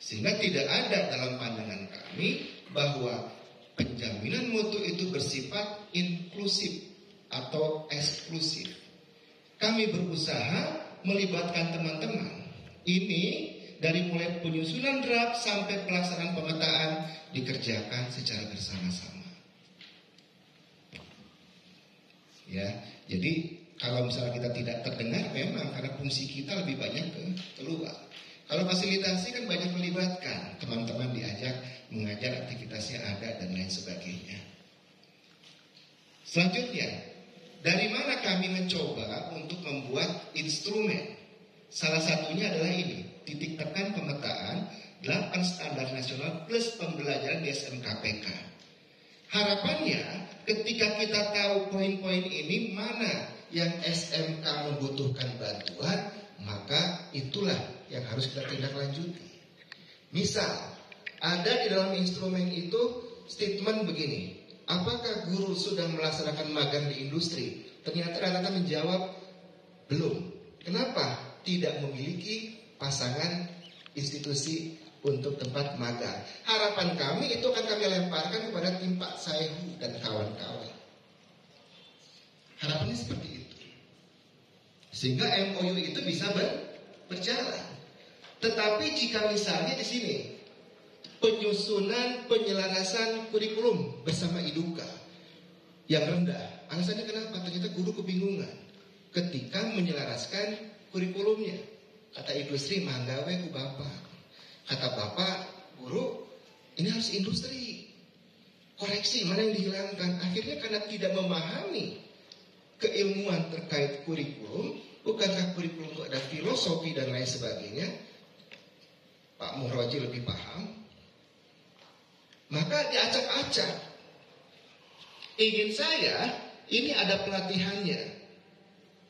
Sehingga tidak ada dalam pandangan kami bahwa penjaminan mutu itu bersifat inklusif atau eksklusif. Kami berusaha melibatkan teman-teman. Ini dari mulai penyusunan draft sampai pelaksanaan pemetaan dikerjakan secara bersama-sama. Ya, jadi kalau misalnya kita tidak terdengar, memang karena fungsi kita lebih banyak keluar. Kalau fasilitasi kan banyak melibatkan, teman-teman diajak mengajar, aktivitasnya ada dan lain sebagainya. Selanjutnya, dari mana kami mencoba untuk membuat instrumen? Salah satunya adalah ini, titik tekan pemetaan 8 standar nasional plus pembelajaran di SMKPK. Harapannya ketika kita tahu poin-poin ini mana yang SMK membutuhkan bantuan, maka itulah yang harus kita tindak lanjuti. Misal, ada di dalam instrumen itu statement begini, apakah guru sudah melaksanakan magang di industri? Ternyata rata-rata menjawab belum. Kenapa? Tidak memiliki pasangan institusi untuk tempat magang. Harapan kami itu akan kami lemparkan kepada tim Pak Saihu dan kawan-kawan. Harapannya seperti itu. Sehingga MOU itu bisa berjalan. Tetapi jika misalnya di sini penyusunan penyelarasan kurikulum bersama IDUKA yang rendah, alasannya kenapa? Ternyata guru kebingungan ketika menyelaraskan kurikulumnya. Kata industri, manggawe ku bapak. Kata bapak, guru, ini harus industri. Koreksi, mana yang dihilangkan? Akhirnya karena tidak memahami keilmuan terkait kurikulum, bukankah kurikulum itu ada filosofi dan lain sebagainya? Pak Muhroji lebih paham. Maka diacak-acak. Ingin saya, ini ada pelatihannya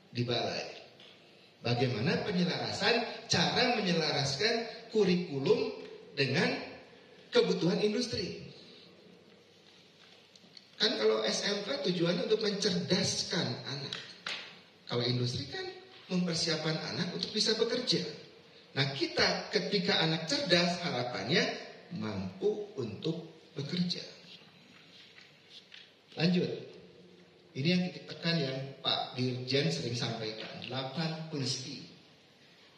di balai. Bagaimana penyelarasan, cara menyelaraskan kurikulum dengan kebutuhan industri. Kan kalau SMK tujuannya untuk mencerdaskan anak. Kalau industri kan mempersiapkan anak untuk bisa bekerja. Nah kita ketika anak cerdas harapannya mampu untuk bekerja. Lanjut. Ini yang titik tekan yang Pak Dirjen sering sampaikan, 8+I.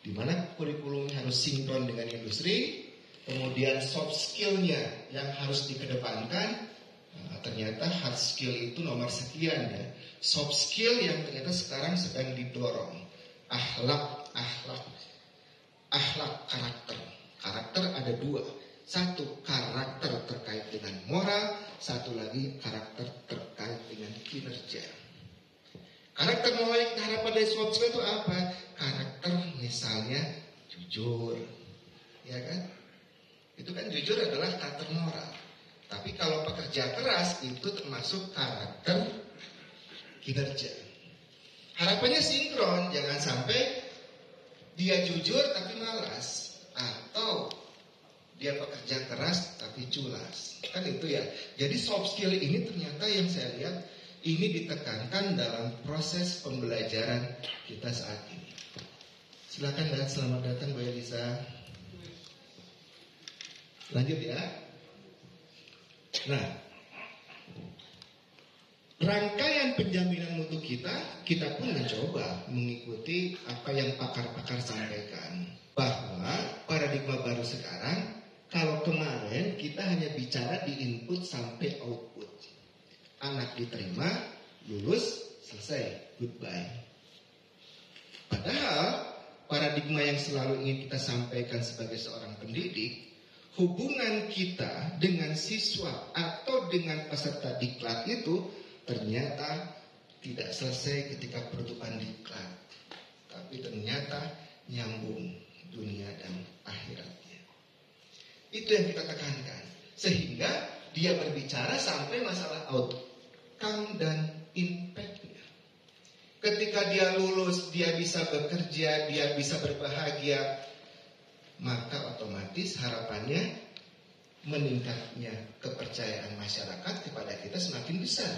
Di mana kurikulumnya harus sinkron dengan industri, kemudian soft skill-nya yang harus dikedepankan. Nah, ternyata hard skill itu nomor sekian ya. Soft skill yang ternyata sekarang sedang didorong. Akhlak, karakter. Karakter ada 2. Satu, karakter terkait dengan moral. Satu lagi, karakter terkait dengan kinerja. Karakter moral yang kita harapkan dari soft skill itu apa? Karakter misalnya jujur, ya kan? Itu kan jujur adalah karakter moral. Tapi kalau pekerja keras itu termasuk karakter kinerja. Harapannya sinkron, jangan sampai dia jujur tapi malas, atau dia pekerja keras tapi culas. Kan itu ya. Jadi soft skill ini ternyata yang saya lihat ini ditekankan dalam proses pembelajaran kita saat ini. Silakan dan selamat datang Bu Elisa. Lanjut ya. Nah, rangkaian penjaminan mutu kita pun mencoba mengikuti apa yang pakar-pakar sampaikan. Bahwa paradigma baru sekarang, kalau kemarin kita hanya bicara di input sampai output. Anak diterima, lulus, selesai, goodbye. Padahal paradigma yang selalu ingin kita sampaikan sebagai seorang pendidik, hubungan kita dengan siswa atau dengan peserta diklat itu ternyata tidak selesai ketika penutupan diklat, tapi ternyata nyambung dunia dan akhiratnya. Itu yang kita tekankan, sehingga dia berbicara sampai masalah outcome dan impact-nya. Ketika dia lulus, dia bisa bekerja, dia bisa berbahagia, maka otomatis harapannya meningkatnya kepercayaan masyarakat kepada kita semakin besar.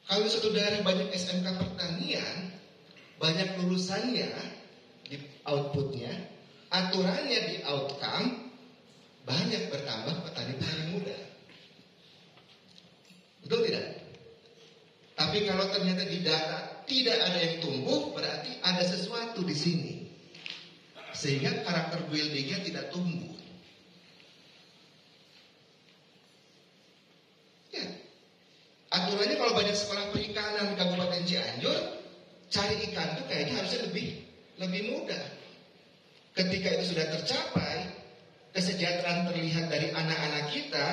Kalau suatu daerah banyak SMK pertanian, banyak lulusannya di outputnya, aturannya di outcome banyak bertambah petani-petani muda. Betul tidak? Tapi kalau ternyata di data tidak ada yang tumbuh, berarti ada sesuatu di sini. Sehingga karakter buildingnya tidak tumbuh. Ya. Aturannya kalau banyak sekolah perikanan di Kabupaten Cianjur, cari ikan itu kayaknya harusnya lebih mudah. Ketika itu sudah tercapai, kesejahteraan terlihat dari anak-anak kita,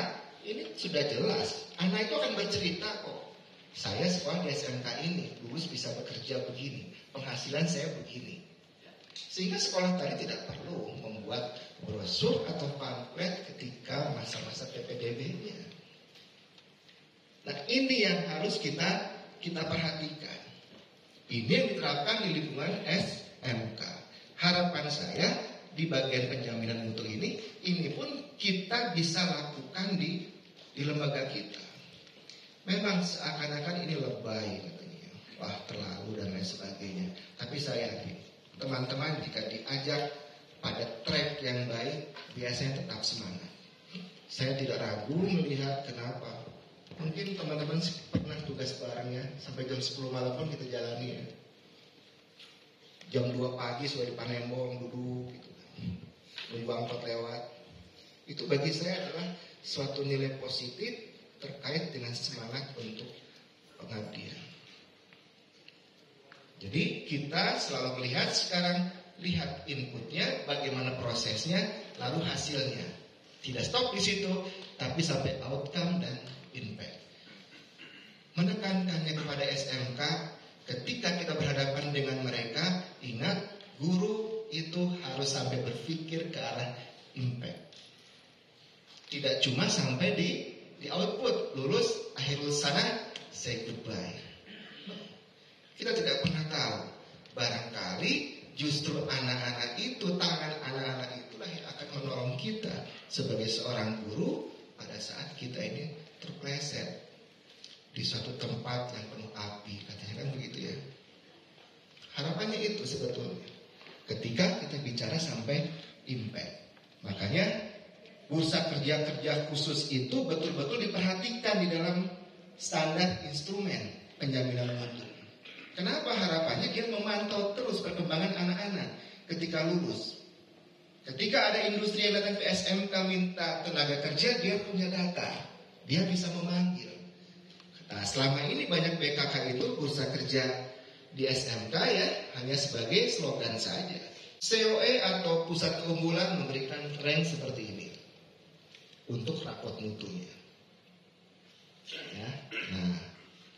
ini sudah jelas. Anak itu akan bercerita kok. Saya sekolah di SMK ini, lulus bisa bekerja begini, penghasilan saya begini. Sehingga sekolah tadi tidak perlu membuat brosur atau pamflet ketika masa-masa PPDB-nya. Nah, ini yang harus kita perhatikan. Ini yang diterapkan di lingkungan SMK. Harapan saya di bagian penjaminan mutu ini pun kita bisa lakukan di lembaga kita. Memang seakan-akan ini lebay katanya, wah terlalu dan lain sebagainya. Tapi saya yakin teman-teman jika diajak pada track yang baik, biasanya tetap semangat. Saya tidak ragu melihat kenapa. Mungkin teman-teman pernah tugas bareng ya, sampai jam 10 malam pun kita jalani ya. Jam 2 pagi sudah di Panembong duduk gitu. Nunggu angkot lewat. Itu bagi saya adalah suatu nilai positif terkait dengan semangat untuk pengabdian. Jadi kita selalu melihat sekarang, lihat inputnya, bagaimana prosesnya, lalu hasilnya. Tidak stop di situ, tapi sampai outcome dan impact. Menekankannya kepada SMK, ketika kita berhadapan dengan mereka, ingat guru itu harus sampai berpikir ke arah impact. Tidak cuma sampai di output, lulus, akhir lulus sana, say goodbye. Kita tidak pernah tahu. Barangkali justru anak-anak itu, tangan anak-anak itulah yang akan menolong kita sebagai seorang guru pada saat kita ini terpleset di suatu tempat yang penuh api, katanya kan begitu ya. Harapannya itu sebetulnya. Ketika kita bicara sampai impact, makanya bursa kerja-kerja khusus itu betul-betul diperhatikan di dalam standar instrumen penjaminan mutu. Kenapa harapannya dia memantau terus perkembangan anak-anak ketika lulus. Ketika ada industri yang datang ke SMK minta tenaga kerja, dia punya data, dia bisa memanggil. Nah, selama ini banyak BKK itu bursa kerja di SMK ya hanya sebagai slogan saja. COE atau pusat keunggulan memberikan rank seperti ini untuk rapot mutunya. Ya, nah,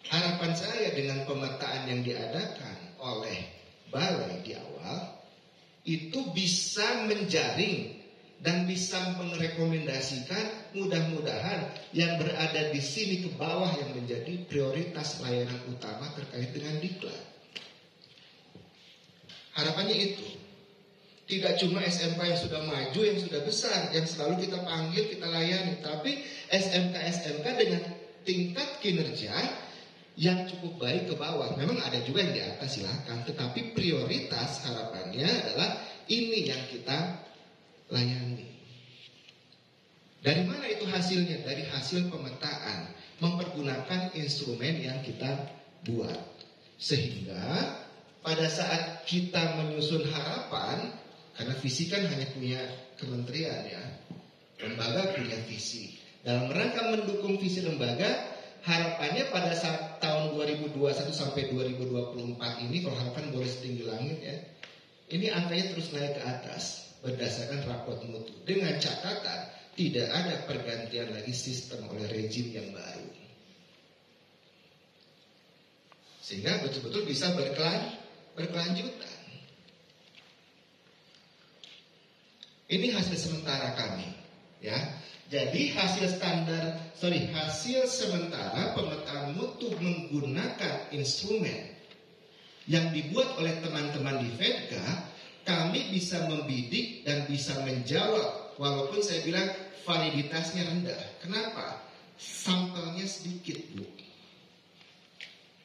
harapan saya dengan pemetaan yang diadakan oleh balai di awal itu bisa menjaring dan bisa merekomendasikan mudah-mudahan yang berada di sini ke bawah yang menjadi prioritas layanan utama terkait dengan diklat. Harapannya itu. Tidak cuma SMK yang sudah maju, yang sudah besar, yang selalu kita panggil, kita layani, tapi SMK-SMK dengan tingkat kinerja yang cukup baik ke bawah. Memang ada juga yang di atas, silakan. Tetapi prioritas harapannya adalah ini yang kita layani. Dari mana itu hasilnya? Dari hasil pemetaan, mempergunakan instrumen yang kita buat. Sehingga pada saat kita menyusun harapan, karena visi kan hanya punya kementerian ya, lembaga punya visi. Dalam rangka mendukung visi lembaga, harapannya pada saat tahun 2021 sampai 2024 ini, kalau harapan boleh setinggi langit ya, ini angkanya terus naik ke atas berdasarkan rapot mutu. Dengan catatan tidak ada pergantian lagi sistem oleh rejim yang baru. Sehingga betul-betul bisa berkelanjutan. Ini hasil sementara kami, ya. Jadi hasil sementara pemetaan mutu menggunakan instrumen yang dibuat oleh teman-teman di FEDGA, kami bisa membidik dan bisa menjawab, walaupun saya bilang validitasnya rendah. Kenapa? Sampelnya sedikit, Bu.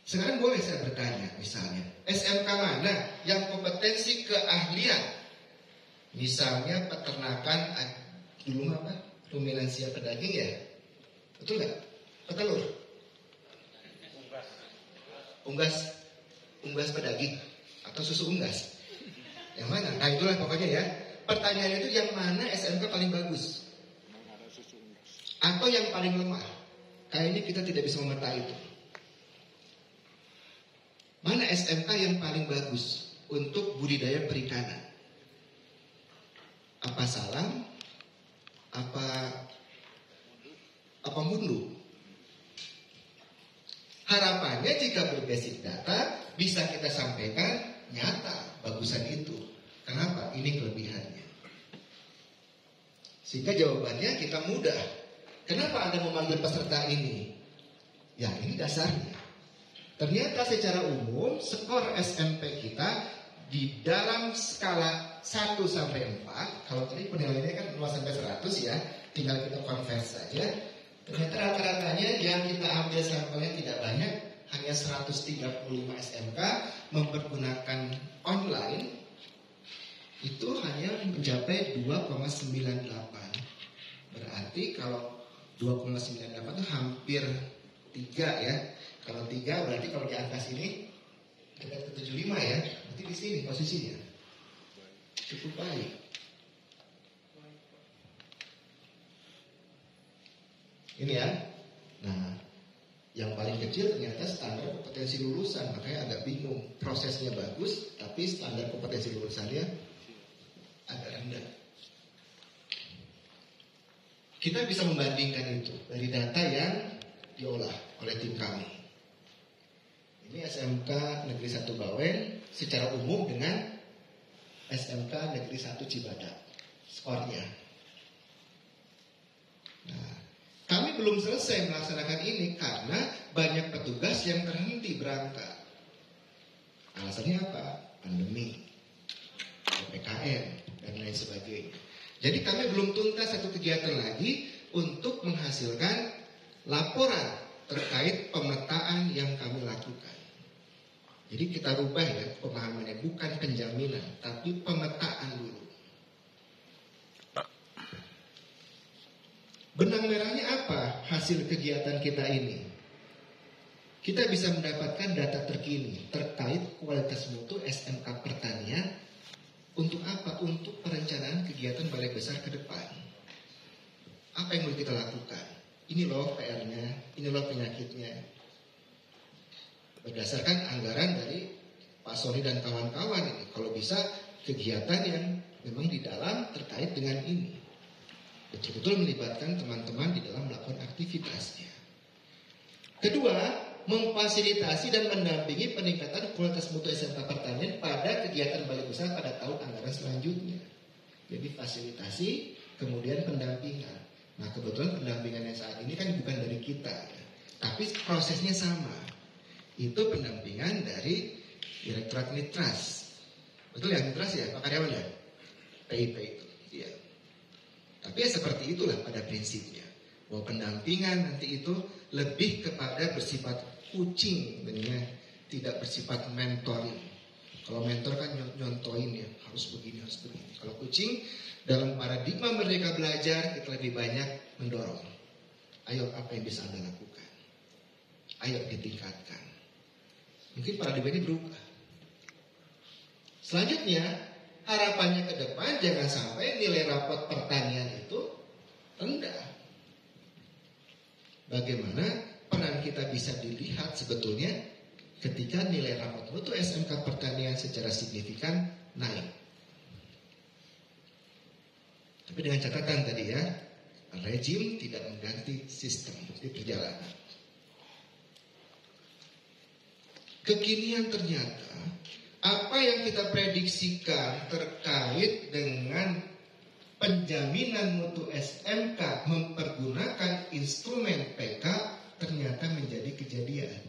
Sekarang boleh saya bertanya, misalnya SMK mana yang kompetensi keahlian Misalnya peternakan dulu apa? Ruminansia pedaging ya, betul nggak? Petelur, unggas pedaging atau susu unggas, yang mana? Nah itulah pokoknya ya. Pertanyaan itu yang mana SMK paling bagus atau yang paling lemah? Kayaknya kita tidak bisa memeta itu. Mana SMK yang paling bagus untuk budidaya perikanan? Apa Salam? Apa Mundu? Harapannya jika berbasis data bisa kita sampaikan nyata bagusan itu. Kenapa? Ini kelebihannya. Sehingga jawabannya kita mudah. Kenapa Anda memanggil peserta ini? Ya ini dasarnya. Ternyata secara umum skor SMP kita di dalam skala 1 sampai 4, kalau tadi penilaiannya kan 0 sampai 100 ya, tinggal kita konvers saja. Ternyata rata-ratanya yang kita ambil sampelnya tidak banyak, hanya 135 SMK mempergunakan online, itu hanya mencapai 2,98. Berarti kalau 2,98 itu hampir 3 ya. Kalau 3 berarti kalau di angka sini dekat ke 75 ya. Berarti di sini posisinya cukup baik. Ini ya. Nah, yang paling kecil ternyata standar kompetensi lulusan, makanya agak bingung. Prosesnya bagus, tapi standar kompetensi lulusannya agak rendah. Kita bisa membandingkan itu dari data yang diolah oleh tim kami. Ini SMK Negeri 1 Bawen secara umum dengan SMK Negeri 1 Cibadak skornya. Nah, kami belum selesai melaksanakan ini karena banyak petugas yang terhenti berangkat. Alasannya apa? Pandemi, PPKM, dan lain sebagainya. Jadi kami belum tuntas satu kegiatan lagi untuk menghasilkan laporan terkait pemetaan yang kami lakukan. Jadi kita rubah ya pemahamannya, bukan penjaminan, tapi pemetaan dulu. Benang merahnya apa hasil kegiatan kita ini? Kita bisa mendapatkan data terkini terkait kualitas mutu SMK Pertanian. Untuk apa? Untuk perencanaan kegiatan Balai Besar ke depan. Apa yang mau kita lakukan? Ini loh PR-nya, ini loh penyakitnya. Berdasarkan anggaran dari Pak Soni dan kawan-kawan ini, kalau bisa kegiatan yang memang di dalam terkait dengan ini, betul-betul melibatkan teman-teman di dalam melakukan aktivitasnya. Kedua, memfasilitasi dan mendampingi peningkatan kualitas mutu SMK Pertanian pada kegiatan Balai Besar pada tahun anggaran selanjutnya. Jadi fasilitasi, kemudian pendampingan. Nah kebetulan pendampingan yang saat ini kan bukan dari kita ya, tapi prosesnya sama. Itu pendampingan dari Direktorat Nitras. Betul ya Nitras ya Pak Karyawan ya? PIP itu ya. Tapi ya seperti itulah pada prinsipnya, bahwa pendampingan nanti itu lebih kepada bersifat coaching, tidak bersifat mentoring. Kalau mentor kan nyontoin ya, harus begini, harus begini. Kalau coaching dalam paradigma Merdeka Belajar, kita lebih banyak mendorong. Ayo apa yang bisa Anda lakukan? Ayo ditingkatkan. Mungkin paradigma ini berubah. Selanjutnya, harapannya ke depan jangan sampai nilai rapot pertanian itu rendah. Bagaimana peran kita bisa dilihat sebetulnya ketika nilai rapot mutu SMK Pertanian secara signifikan naik. Tapi dengan catatan tadi ya, rejim tidak mengganti sistem di perjalanan. Kekinian ternyata apa yang kita prediksikan terkait dengan penjaminan mutu SMK mempergunakan instrumen PK ternyata menjadi kejadian.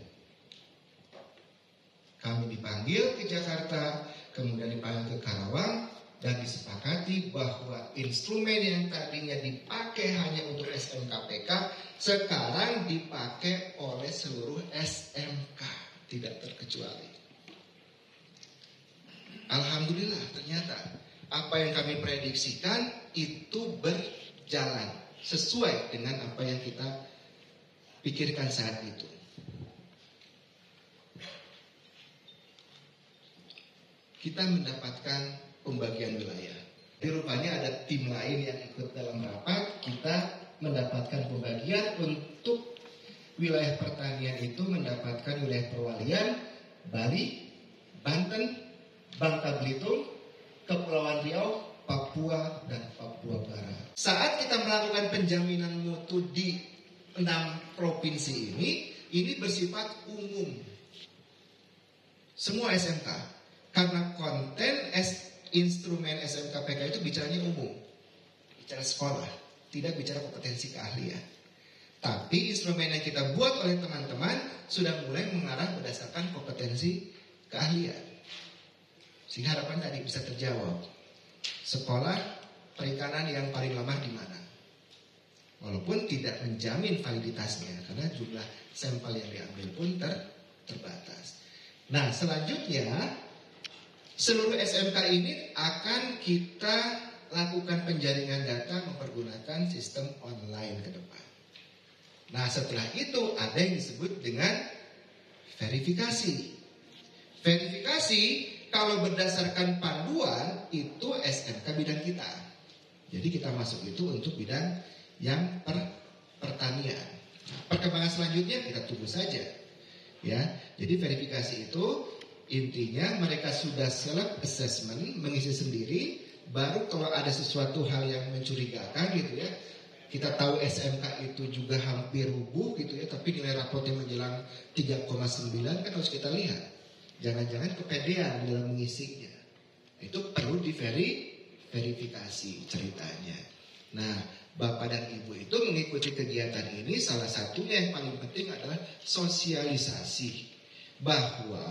Kami dipanggil ke Jakarta, kemudian dipanggil ke Karawang, dan disepakati bahwa instrumen yang tadinya dipakai hanya untuk SMK PK sekarang dipakai oleh seluruh SMK, tidak terkecuali. Alhamdulillah ternyata apa yang kami prediksikan itu berjalan sesuai dengan apa yang kita pikirkan saat itu. Kita mendapatkan pembagian wilayah. Di rupanya ada tim lain yang ikut dalam rapat. Kita mendapatkan pembagian untuk wilayah pertanian itu mendapatkan wilayah perwalian Bali, Banten, Bangka Belitung, Kepulauan Riau, Papua, dan Papua Barat. Saat kita melakukan penjaminan mutu di 6 provinsi ini bersifat umum. Semua SMK. Karena konten instrumen SMKPK itu bicaranya umum. Bicara sekolah, tidak bicara kompetensi keahlian. Tapi instrumen yang kita buat oleh teman-teman sudah mulai mengarah berdasarkan kompetensi keahlian. Sehingga harapan tadi bisa terjawab. Sekolah perikanan yang paling lama di mana? Walaupun tidak menjamin validitasnya karena jumlah sampel yang diambil pun terbatas. Nah, selanjutnya seluruh SMK ini akan kita lakukan penjaringan data mempergunakan sistem online ke depan. Nah, setelah itu ada yang disebut dengan verifikasi. Verifikasi kalau berdasarkan panduan itu SMK bidang kita. Jadi kita masuk itu untuk bidang yang pertanian. Nah, perkembangan selanjutnya kita tunggu saja. Ya, jadi verifikasi itu intinya mereka sudah self assessment, mengisi sendiri, baru kalau ada sesuatu hal yang mencurigakan gitu ya. Kita tahu SMK itu juga hampir rubuh gitu ya, tapi nilai raportnya menjelang 3,9 kan harus kita lihat. Jangan-jangan kepedean dalam mengisinya. Itu perlu diverifikasi ceritanya. Nah, Bapak dan Ibu itu mengikuti kegiatan ini, salah satunya yang paling penting adalah sosialisasi bahwa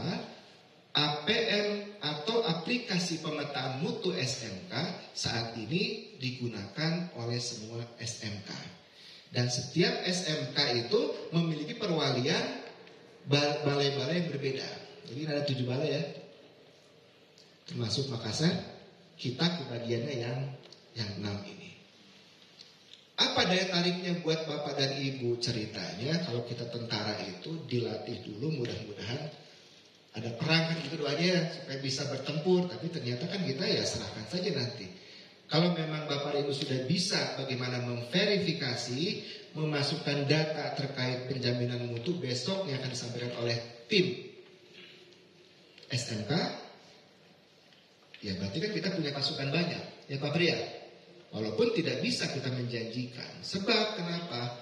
APM atau aplikasi pemetaan mutu SMK saat ini digunakan oleh semua SMK. Dan setiap SMK itu memiliki perwalian balai-balai yang berbeda. Jadi ada 7 balai ya. Termasuk Makassar, kita kebagiannya yang 6 ini. Apa daya tariknya buat Bapak dan Ibu? Ceritanya kalau kita tentara itu dilatih dulu, mudah-mudahan ada perang kan gitu doanya supaya bisa bertempur. Tapi ternyata kan kita ya serahkan saja nanti. Kalau memang Bapak dan Ibu sudah bisa bagaimana memverifikasi, memasukkan data terkait penjaminan mutu, besok yang akan disampaikan oleh tim SMK, ya berarti kan kita punya pasukan banyak, ya Pak Pria. Walaupun tidak bisa kita menjanjikan. Sebab kenapa?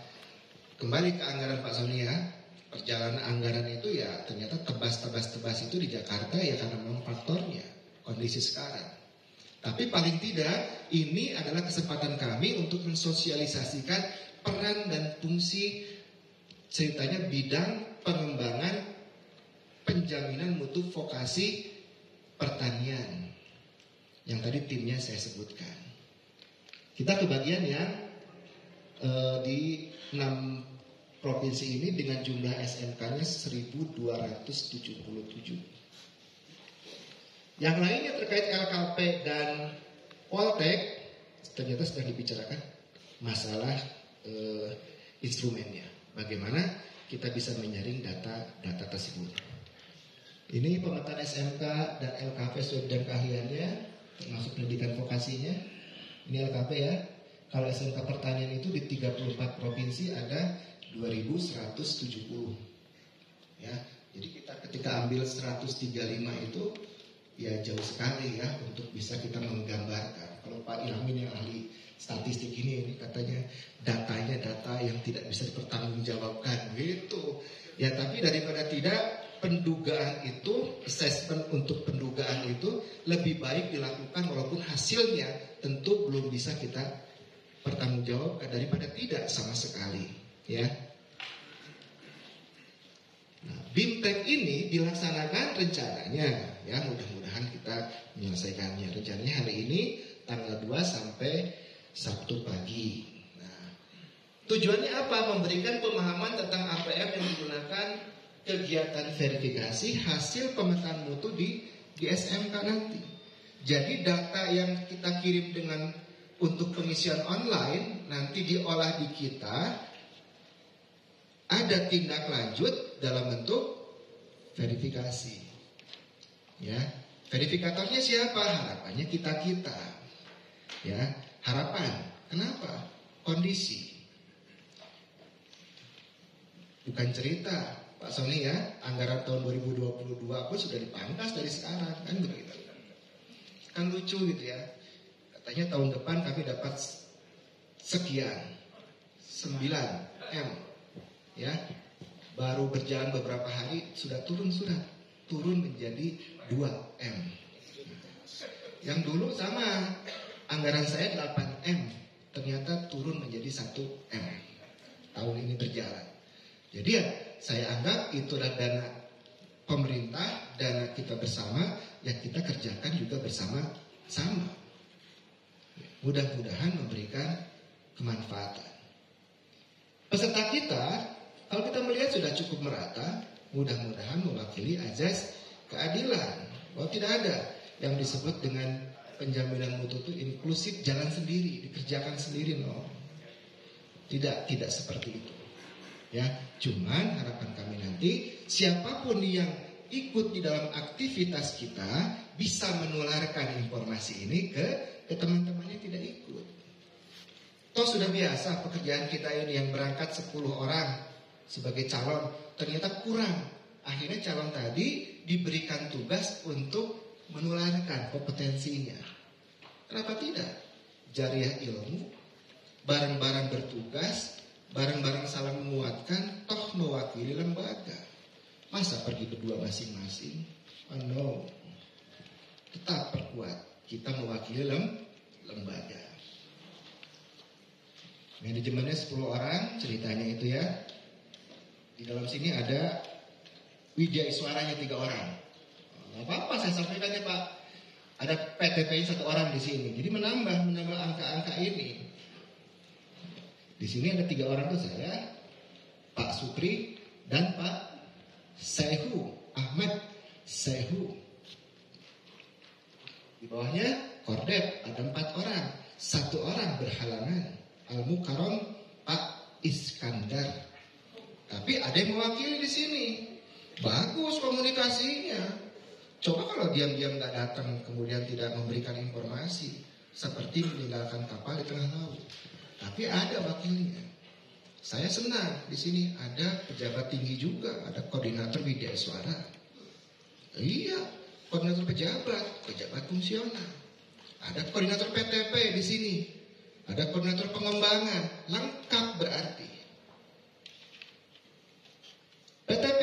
Kembali ke anggaran Pak Sonia, perjalanan anggaran itu ya ternyata tebas itu di Jakarta ya karena memang faktornya, kondisi sekarang. Tapi paling tidak ini adalah kesempatan kami untuk mensosialisasikan peran dan fungsi ceritanya bidang pengembangan penjaminan mutu vokasi pertanian yang tadi timnya saya sebutkan. Kita ke bagian yang di 6 provinsi ini dengan jumlah SMK-nya 1.277. Yang lainnya terkait LKP dan Poltek ternyata sedang dibicarakan masalah instrumennya. Bagaimana kita bisa menyaring data tersebut. Ini pemetaan SMK dan LKP sesuai bidang keahliannya, termasuk pendidikan vokasinya. Ini LKP ya. Kalau SMK pertanian itu di 34 provinsi ada 2.170. Ya, jadi kita ketika ambil 135 itu ya jauh sekali ya untuk bisa kita menggambarkan. Kalau Pak Ilhamin yang ahli statistik ini katanya datanya data yang tidak bisa dipertanggungjawabkan gitu. Ya tapi daripada tidak, pendugaan itu, assessment untuk pendugaan itu lebih baik dilakukan walaupun hasilnya tentu belum bisa kita pertanggungjawabkan daripada tidak sama sekali, ya. Nah, BIMTEK ini dilaksanakan rencananya, ya mudah-mudahan kita menyelesaikannya. Rencananya hari ini tanggal 2 sampai Sabtu pagi. Nah, tujuannya apa? Memberikan pemahaman tentang APM yang digunakan kegiatan verifikasi hasil pemetaan mutu di SMK nanti. Jadi data yang kita kirim dengan untuk pengisian online nanti diolah di kita, ada tindak lanjut dalam bentuk verifikasi. Ya, verifikatornya siapa? Harapannya kita. Ya, harapan. Kenapa? Kondisi. Bukan cerita, Pak Sony ya, anggaran tahun 2022 pun sudah dipangkas dari sekarang, kan begitu. Kan lucu gitu ya. Katanya tahun depan kami dapat sekian, 9 M. Ya, baru berjalan beberapa hari sudah turun menjadi 2 M. Yang dulu sama, anggaran saya 8 M, ternyata turun menjadi 1 M. Tahun ini berjalan. Jadi ya, saya anggap itu adalah dana pemerintah, dana kita bersama, yang kita kerjakan juga bersama-sama. Mudah-mudahan memberikan kemanfaatan. Peserta kita, kalau kita melihat sudah cukup merata, mudah-mudahan mewakili azas keadilan. Bahwa tidak ada yang disebut dengan penjaminan mutu itu inklusif, jalan sendiri, dikerjakan sendiri, no. Tidak seperti itu. Ya, cuman harapan kami nanti siapapun yang ikut di dalam aktivitas kita bisa menularkan informasi ini ke teman-teman yang tidak ikut. Toh sudah biasa pekerjaan kita ini yang berangkat 10 orang sebagai calon ternyata kurang. Akhirnya calon tadi diberikan tugas untuk menularkan kompetensinya. Kenapa tidak? Jariah ilmu, bareng-bareng bertugas, bareng-bareng saling menguatkan, toh mewakili lembaga. Masa pergi berdua masing-masing? Oh no. Tetap perkuat, kita mewakili lembaga. Manajemennya 10 orang, ceritanya itu ya. Di dalam sini ada Widya Iswaranya 3 orang. Gak apa-apa saya sampaikan ya Pak. Ada PTP 1 orang di sini. Jadi menambah angka-angka ini. Di sini ada 3 orang tuh saya, Pak Supri dan Pak Sehu, Ahmad Sehu. Di bawahnya Kordep ada 4 orang, 1 orang berhalangan, Al-Mukarram Pak Iskandar. Tapi ada yang mewakili di sini. Bagus komunikasinya. Coba kalau diam-diam nggak datang kemudian tidak memberikan informasi, seperti meninggalkan kapal di tengah laut. Tapi ada wakilnya. Saya senang di sini ada pejabat tinggi juga, ada koordinator Widya Iswara. Iya, koordinator pejabat fungsional. Ada koordinator PTP di sini. Ada koordinator pengembangan, lengkap berarti. PTP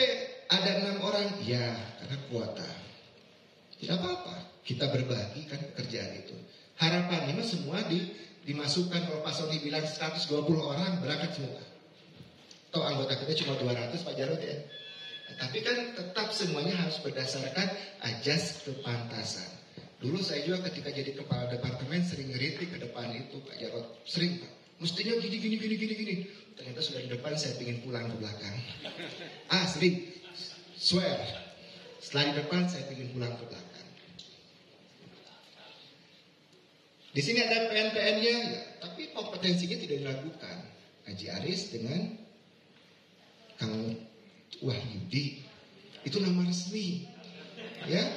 ada 6 orang, ya karena kuota. Tidak apa-apa, kita berbagi kan pekerjaan itu. Harapannya semua dimasukkan, kalau Pak Sony bilang 120 orang berangkat semua. Toh anggota kita cuma 200 Pak Jarod ya. Tapi kan tetap semuanya harus berdasarkan ajas kepantasan. Dulu saya juga ketika jadi kepala departemen sering ngeritik ke depan itu Pak Jarod. Sering Pak, mestinya gini. Ternyata sudah di depan saya ingin pulang ke belakang. Sering, swear. Setelah di depan saya ingin pulang ke belakang. Di sini ada PN-PN-nya, ya, tapi kompetensinya tidak diragukan. Haji Aris dengan Kang Wahyudi, itu nama resmi. Ya,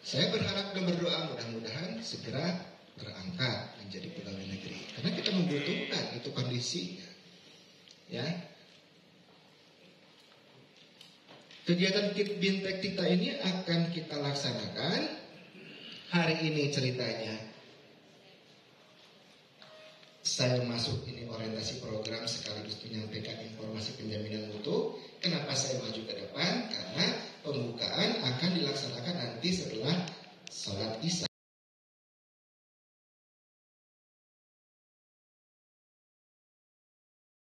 saya berharap dan berdoa mudah-mudahan segera terangkat menjadi pegawai negeri. Karena kita membutuhkan itu kondisinya. Ya. Kegiatan Bintek kita ini akan kita laksanakan hari ini ceritanya. Saya masuk ini orientasi program sekaligus menyampaikan informasi penjaminan mutu. Kenapa saya maju ke depan? Karena